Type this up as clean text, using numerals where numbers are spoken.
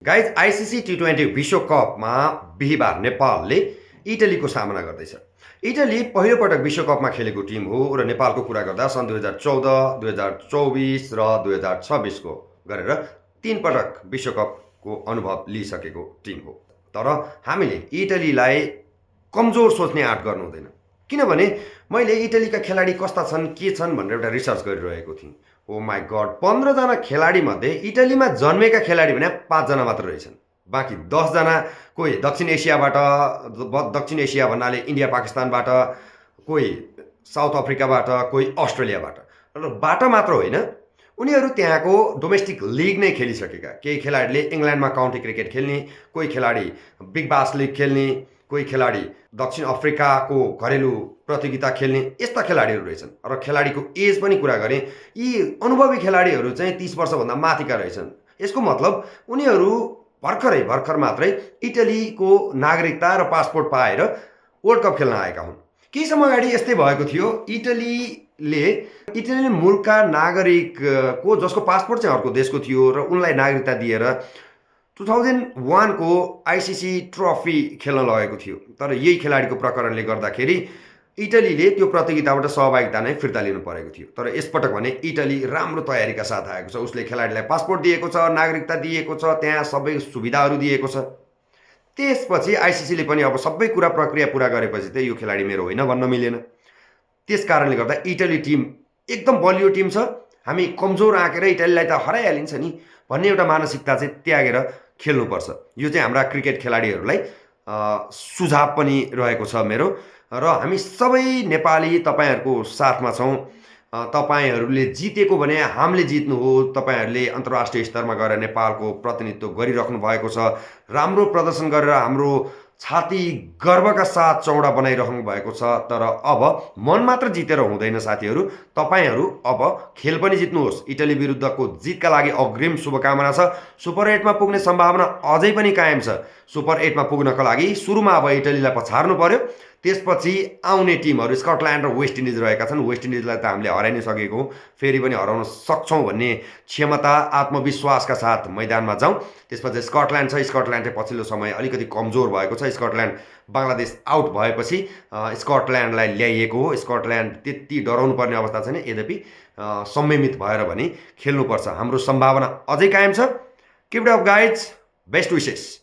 Guys ICC टी20 विश्वकपमा बिहिबार नेपालले इटलीको सामना गर्दैछ। इटली पहिलोपटक विश्वकपमा खेलेको टिम हो र नेपालको कुरा गर्दा सन् 2014, 2024 र 2026को गरेर 3 पटक विश्वकपको अनुभव लिइसकेको टिम हो। तर हामीले इटलीलाई कमजोर सोच्ने आँट गर्नु हुँदैन, किनभने मैले इटलीका खेलाडी कस्ता छन् के छन् भनेर एउटा रिसर्च गरिरहेको थिएँ। ओ माई गड, 15जना खेलाडीमध्ये इटलीमा जन्मेका खेलाडी भने 5जना मात्र रहेछन्। बाँकी 10जना कोही दक्षिण एसिया भन्नाले इन्डिया पाकिस्तानबाट, कोही साउथ अफ्रिकाबाट, कोही अस्ट्रेलियाबाट र बाट मात्र होइन, उनीहरू त्यहाँको डोमेस्टिक लिग नै खेलिसकेका। केही खेलाडीले इङ्ल्यान्डमा काउन्टी क्रिकेट खेल्ने, कोही खेलाडी बिग बास लिग खेल्ने, कोही खेलाडी दक्षिण अफ्रिकाको घरेलु प्रतियोगिता खेल्ने, यस्ता खेलाडीहरू रहेछन्। र खेलाडीको एज पनि कुरा गरेँ, यी अनुभवी खेलाडीहरू चाहिँ 30 वर्षभन्दा माथिका रहेछन्। यसको मतलब उनीहरू भर्खर मात्रै इटलीको नागरिकता र पासपोर्ट पाएर वर्ल्ड कप खेल्न आएका हुन्। केही समय अगाडि यस्तै भएको थियो, इटली मुलुकका नागरिकको जसको पासपोर्ट चाहिँ अर्को देशको थियो र उनलाई नागरिकता दिएर 2001 को आइसिसी ट्रफी खेल्न लगेको थियो। तर यही खेलाडीको प्रकरणले गर्दाखेरि इटलीले त्यो प्रतियोगिताबाट सहभागिता नै फिर्ता लिनु परेको थियो। तर यसपटक भने इटली राम्रो तयारीका साथ आएको छ। उसले खेलाडीलाई पासपोर्ट दिएको छ, नागरिकता दिएको छ, त्यहाँ सबै सुविधाहरू दिएको छ। त्यसपछि आइसिसीले पनि अब सबै प्रक्रिया पुरा गरेपछि चाहिँ यो खेलाडी मेरो होइन भन्न मिलेन। त्यस कारणले गर्दा इटली टिम एकदम बलियो टिम छ। हामी कमजोर आँकेर इटलीलाई त हराइहालिन्छ नि भन्ने एउटा मानसिकता चाहिँ त्यागेर खेल्नुपर्छ। यो चाहिँ हाम्रा क्रिकेट खेलाडीहरूलाई सुझाव पनि रहेको छ मेरो। र हामी सबै नेपाली तपाईँहरूको साथमा छौँ। तपाईँहरूले जितेको भने हामीले जित्नु हो। तपाईँहरूले अन्तर्राष्ट्रिय स्तरमा गएर नेपालको प्रतिनिधित्व गरिराख्नु भएको छ। राम्रो प्रदर्शन गरेर हाम्रो छाती गर्वका साथ चौडा बनाइराख्नु भएको छ। तर अब मन मात्र जितेर हुँदैन साथीहरू, तपाईँहरू अब खेल पनि जित्नुहोस्। इटली विरुद्धको जितका लागि अग्रिम शुभकामना छ। सुपर 8मा पुग्ने सम्भावना अझै पनि कायम छ। सुपर 8मा पुग्नको लागि सुरुमा अब इटलीलाई पछार्नु पर्यो। त्यसपछि आउने टिमहरू स्कटल्यान्ड र वेस्ट इन्डिज रहेका छन्। वेस्ट इन्डिजलाई त हामीले हराइ नै सकेको हो, फेरि पनि हराउन सक्छौँ भन्ने क्षमता, आत्मविश्वासका साथ मैदानमा जाउँ। त्यसपछि स्कटल्यान्ड छ। स्कटल्यान्ड चाहिँ पछिल्लो समय अलिकति कमजोर भएको छ। स्कटल्यान्ड बङ्गलादेश आउट भएपछि स्कटल्यान्डलाई ल्याइएको हो। स्कटल्यान्ड त्यति डराउनु पर्ने अवस्था छैन, यद्यपि संयमित भएर भने खेल्नुपर्छ। हाम्रो सम्भावना अझै कायम छ। Keep it up guys, best wishes.